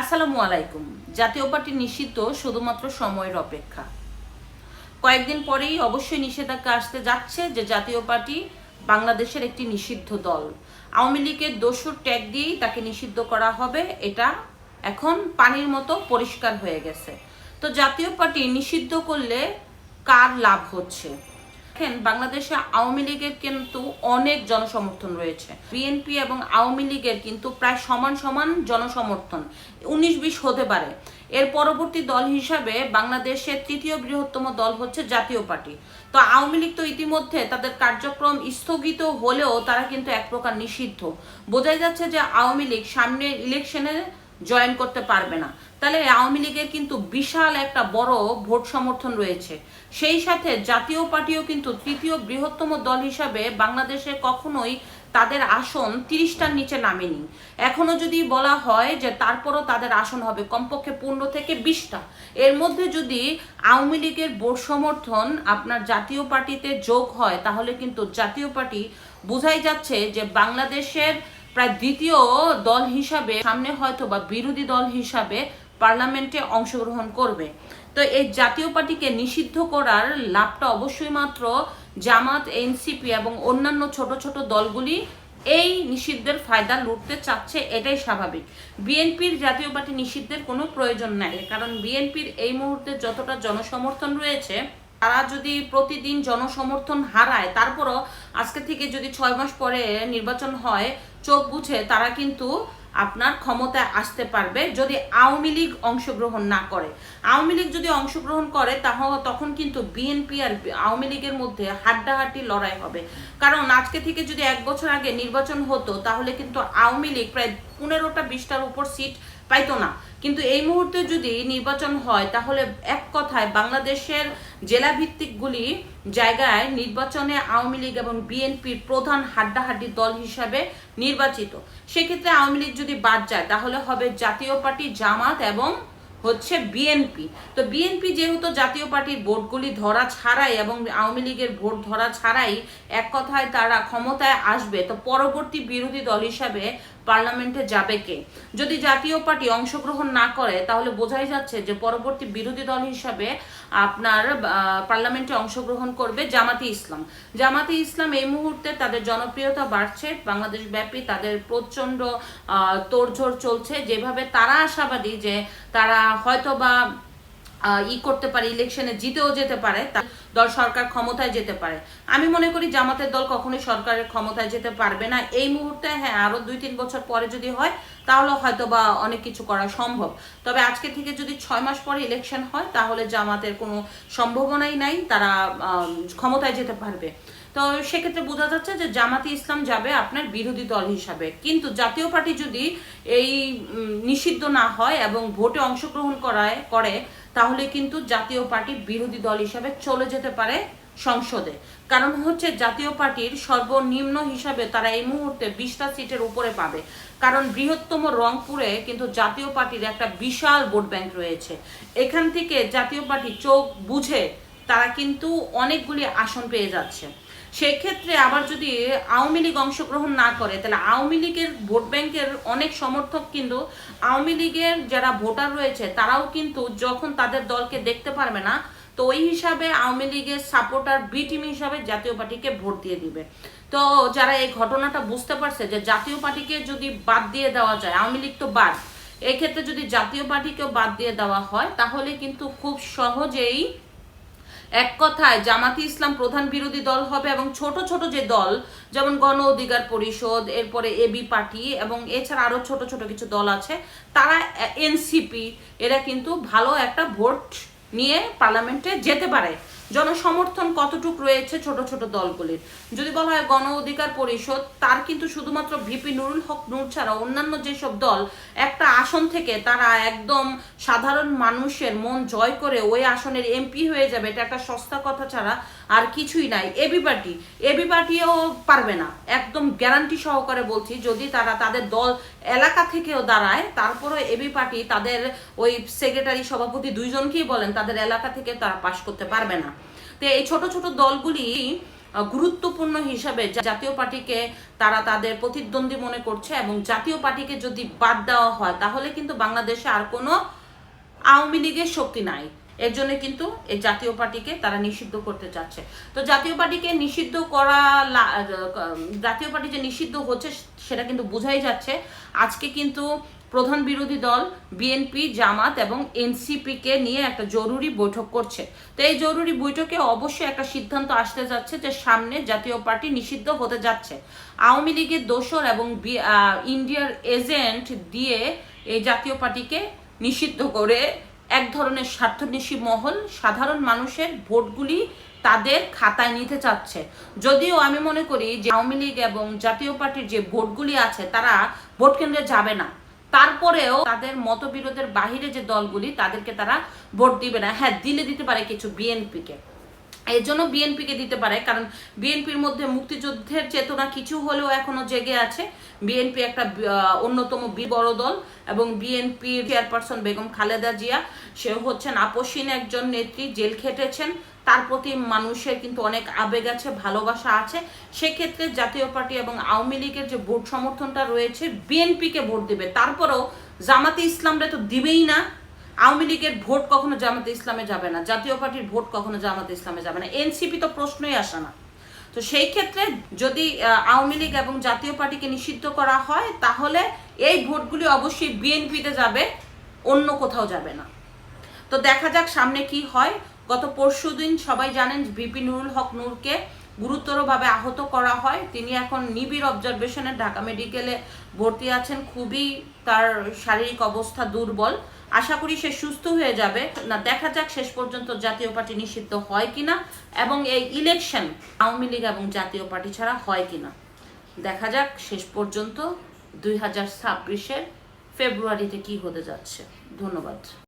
আসসালামু আলাইকুম। জাতীয় পার্টি নিষিদ্ধ শুধুমাত্র সময়ের অপেক্ষা। কয়েকদিন পরেই অবশ্যই নিষেধাজ্ঞা আসতে যাচ্ছে যে জাতীয় পার্টি বাংলাদেশের একটি নিষিদ্ধ দল। আওয়ামী লীগের দস্যুর ট্যাগ দিয়েই তাকে নিষিদ্ধ করা হবে, এটা এখন পানির মতো পরিষ্কার হয়ে গেছে। তো জাতীয় পার্টি নিষিদ্ধ করলে কার লাভ হচ্ছে? দেখেন, বাংলাদেশে আওয়ামী লীগের কিন্তু অনেক জনসমর্থন রয়েছে। বিএনপি এবং আওয়ামী লীগের কিন্তু প্রায় সমান সমান জনসমর্থন, 19-20 হতে পারে। এর পরবর্তী দল হিসাবে বাংলাদেশের তৃতীয় বৃহত্তম দল হচ্ছে জাতীয় পার্টি। তো আওয়ামী লীগ তো ইতিমধ্যে তাদের কার্যক্রম স্থগিত হলেও তারা কিন্তু এক প্রকার নিষিদ্ধ। বোঝাই যাচ্ছে যে আওয়ামী লীগ সামনে ইলেকশনে জয়েন করতে পারবে না। তাহলে আওয়ামী লীগের কিন্তু বিশাল একটা বড় ভোট সমর্থন রয়েছে। সেই সাথে জাতীয় পার্টিও কিন্তু তৃতীয় বৃহত্তম দল হিসাবে বাংলাদেশে কখনোই তাদের আসন 30টার নিচে নামেনি। এখনো যদি বলা হয় যে তারপরও তাদের আসন হবে কমপক্ষে 15 থেকে 20টা। এর মধ্যে যদি আওয়ামী লীগের ভোট সমর্থন আপনার জাতীয় পার্টিতে যোগ হয়, তাহলে কিন্তু জাতীয় পার্টি বোঝাই যাচ্ছে যে বাংলাদেশের প্রায় দ্বিতীয় দল হিসাবে সামনে হয়তো বা বিরোধী দল হিসাবে পার্লামেন্টে অংশগ্রহণ করবে। তো এই জাতীয় পার্টিকে নিষিদ্ধ করার লাভটা অবশ্যই মাত্র জামাত, এনসিপি এবং অন্যান্য ছোট ছোট দলগুলি এই নিষিদ্ধের ফায়দা লুটতে চাচ্ছে, এটাই স্বাভাবিক। বিএনপির জাতীয় পার্টি নিষিদ্ধের কোনো প্রয়োজন নাই, কারণ বিএনপির এই মুহূর্তে যতটা জনসমর্থন রয়েছে, তারা যদি প্রতিদিন জনসমর্থন হারায়, তারপরও আজকে থেকে যদি 6 মাস পরে নির্বাচন হয়, চোখ বুঝে তারা কিন্তু আপনার ক্ষমতায় আসতে পারবে যদি আওয়ামী লীগ অংশগ্রহণ না করে। আওয়ামী লীগ যদি অংশগ্রহণ করে তখন কিন্তু বিএনপি আর আওয়ামী লীগের মধ্যে হাড্ডাহাড্ডি লড়াই হবে। কারণ আজকে থেকে যদি 1 বছর আগে নির্বাচন হতো, তাহলে কিন্তু আওয়ামী লীগ প্রায় 15টা-20টার উপর সিট পাইতো না। কিন্তু এই মুহূর্তে যদি নির্বাচন হয়, তাহলে এক কথায় বাংলাদেশের জেলা ভিত্তিকগুলি জায়গায় নির্বাচনে আওয়ামী লীগ এবং বিএনপির প্রধান হাড্ডাহাড্ডি দল হিসাবে নির্বাচিত। সেক্ষেত্রে আওয়ামী লীগ যদি বাদ যায়, তাহলে হবে জাতীয় পার্টি, জামাত এবং হচ্ছে বিএনপি। তো বিএনপি যেহেতু জাতীয় পার্টির ভোটগুলি ধরা ছাড়াই এবং আওয়ামী লীগের ভোট ধরা ছাড়াই এক কথায় তারা ক্ষমতায় আসবে, তো পরবর্তী বিরোধী দল হিসাবে পার্লামেন্টে যাবে কে? যদি জাতীয় পার্টি অংশগ্রহণ না করে, তাহলে বোঝাই যাচ্ছে যে পরবর্তী বিরোধী দল হিসাবে আপনার পার্লামেন্টে অংশগ্রহণ করবে জামাতে ইসলাম। জামাতে ইসলাম এই মুহূর্তে তাদের জনপ্রিয়তা বাড়ছে, বাংলাদেশ ব্যাপী তাদের প্রচন্ড তোড়জোড় চলছে। যেভাবে তারা আশাবাদী যে তারা হয়তোবা করতে পারে, ইলেকশনে জিতেও যেতে পারে, দল সরকার ক্ষমতায় যেতে পারে। আমি মনে করি জামাতের দল কখনোই সরকারের ক্ষমতায় যেতে পারবে না এই মুহূর্তে। হ্যাঁ, আরো 2-3 বছর পরে যদি হয়, তাহলে হয়তো বা অনেক কিছু করা সম্ভব। তবে আজকে থেকে যদি 6 মাস পরে ইলেকশন হয়, তাহলে জামাতের কোনো সম্ভাবনাই নাই তারা ক্ষমতায় যেতে পারবে। তো সেক্ষেত্রে বোঝা যাচ্ছে যে জামাতে ইসলাম যাবে আপনার বিরোধী দল হিসাবে। কিন্তু জাতীয় পার্টি যদি এই নিষিদ্ধ না হয় এবং ভোটে অংশগ্রহণ করে, তাহলে কিন্তু জাতীয় পার্টি বিরোধী দল হিসাবে চলে যেতে পারে সংসদে। কারণ হচ্ছে জাতীয় পার্টির সর্বনিম্ন হিসাবে তারা এই মুহূর্তে 20টা সিটের উপরে পাবে। কারণ বৃহত্তম রংপুরে কিন্তু জাতীয় পার্টির একটা বিশাল ভোট ব্যাংক রয়েছে। এখান থেকে জাতীয় পার্টি চোখ বুঝে তারা কিন্তু অনেকগুলি আসন পেয়ে যাচ্ছে। সেক্ষেত্রে আবার যদি আওয়ামী লীগ অংশগ্রহণ না করে, তাহলে আওয়ামী লীগের ভোট ব্যাংকের অনেক সমর্থক কিন্তু আওয়ামী লীগের যারা ভোটার রয়েছে, তারাও কিন্তু যখন তাদের দলকে দেখতে পারবে না, তো ওই হিসাবে আওয়ামী লীগের সাপোর্টার বি টিম হিসাবে জাতীয় পার্টিকে ভোট দিয়ে দিবে। তো যারা এই ঘটনাটা বুঝতে পারছে যে জাতীয় পার্টিকে যদি বাদ দিয়ে দেওয়া যায়, আওয়ামী লীগ তো বাদ, এই ক্ষেত্রে যদি জাতীয় পার্টিকেও বাদ দিয়ে দেওয়া হয়, তাহলে কিন্তু খুব সহজেই এক কথায় জামাতে ইসলাম প্রধান বিরোধী দল হবে এবং ছোট ছোট যে দল, যেমন গণ অধিকার পরিষদ, এরপরে এবি পার্টি এবং এছাড়া আরো ছোট ছোট কিছু দল আছে, তারা এনসিপি, এরা কিন্তু ভালো একটা ভোট নিয়ে পার্লামেন্টে যেতে পারে। জনসমর্থন কতটুক রয়েছে ছোট ছোট দলগুলির? যদি বলা হয় গণ অধিকার পরিষদ, তার কিন্তু শুধুমাত্র ভিপি নুরুল হক নূর ছাড়া অন্যান্য যেসব দল একটা আসন থেকে তারা একদম সাধারণ মানুষের মন জয় করে ওই আসনের এমপি হয়ে যাবে, এটা একটা সস্তা কথা ছাড়া আর কিছুই নাই। এবি পার্টিও পারবে না, একদম গ্যারান্টি সহকারে বলছি। যদি তারা তাদের দল এলাকা থেকেও দাঁড়ায়, তারপরে এবি পার্টি তাদের ওই সেক্রেটারি সভাপতি দুইজনকেই বলেন তাদের এলাকা থেকে তারা পাশ করতে পারবে না। তো এই ছোট ছোট দলগুলি গুরুত্বপূর্ণ হিসাবে জাতীয় পার্টিকে তারা তাদের প্রতিদ্বন্দ্বী মনে করছে, এবং জাতীয় পার্টিকে যদি বাদ দেওয়া হয় তাহলে কিন্তু বাংলাদেশে আর কোনো আওয়ামী লীগের শক্তি নাই। এর জন্য কিন্তু এই জাতীয় পার্টিকে তারা নিষিদ্ধ করতে চাচ্ছে। তো জাতীয় পার্টিকে নিষিদ্ধ করা, জাতীয় পার্টি যে নিষিদ্ধ হচ্ছে সেটা কিন্তু বোঝাই যাচ্ছে। আজকে কিন্তু প্রধান বিরোধী দল বিএনপি, জামাত এবং এনসিপিকে নিয়ে একটা জরুরি বৈঠক করছে। তো এই জরুরি বৈঠকে অবশ্যই একটা সিদ্ধান্ত আসতে যাচ্ছে যে সামনে জাতীয় পার্টি নিষিদ্ধ হতে যাচ্ছে। আওয়ামী লীগের দোসর এবং ইন্ডিয়ার এজেন্ট দিয়ে এই জাতীয় পার্টিকে নিষিদ্ধ করে এক ধরনের স্বার্থন্বেষী মহল সাধারণ মানুষের ভোটগুলি তাদের খাতায় নিতে চাচ্ছে। যদিও আমি মনে করি যে আওয়ামী লীগ এবং জাতীয় পার্টির যে ভোটগুলি আছে তারা ভোট কেন্দ্রে যাবে না, তারপরেও তাদের মতবিরোধের বাহিরে যে দলগুলি তাদেরকে তারা ভোট দিবে না। হ্যাঁ, দিতে পারে কিছু বিএনপিকে, এই জন্য বিএনপিকে দিতে পারে, কারণ বিএনপির মধ্যে মুক্তিযুদ্ধের চেতনা কিছু হলেও এখনো জেগে আছে। বিএনপি একটা অন্যতম বড় দল, এবং বিএনপির চেয়ারপারসন বেগম খালেদা জিয়া, সে হচ্ছেন আপসহীন একজন নেত্রী, জেল খেটেছেন, তার প্রতি মানুষের কিন্তু অনেক আবেগ আছে, ভালোবাসা আছে। সেক্ষেত্রে জাতীয় পার্টি এবং আওয়ামী লীগের যে ভোট সমর্থনটা রয়েছে, বিএনপিকে ভোট দিবে। তারপরেও জামাতে ইসলামরা তো দিবেই না। আওয়ামী লীগের ভোট কখনো জামাতে ইসলামে যাবে না, জাতীয় পার্টির ভোট কখনো জামাতে ইসলামে যাবে না, এনসিপি তো প্রশ্নই আসে না। তো সেই ক্ষেত্রে যদি আওয়ামী লীগ এবং জাতীয় পার্টিকে নিষিদ্ধ করা হয় তাহলে এই ভোটগুলি অবশ্যই বিএনপিতে যাবে, অন্য কোথাও যাবে না। তো দেখা যাক সামনে কি হয়। গত পরশুদিন সবাই জানেন ভিপি নুরুল হক নূরকে গুরুতরভাবে আহত করা হয়। তিনি এখন নিবিড় অবজারভেশনে ঢাকা মেডিকেলে ভর্তি আছেন। খুবই তার শারীরিক অবস্থা দুর্বল। আশা করি সে সুস্থ হয়ে যাবে। না, দেখা যাক শেষ পর্যন্ত জাতীয় পার্টি নিষিদ্ধ হয় কিনা, এবং এই ইলেকশন আওয়ামী লীগ এবং জাতীয় পার্টি ছাড়া হয় কিনা। দেখা যাক শেষ পর্যন্ত 2026-এর ফেব্রুয়ারিতে কি হতে যাচ্ছে। ধন্যবাদ।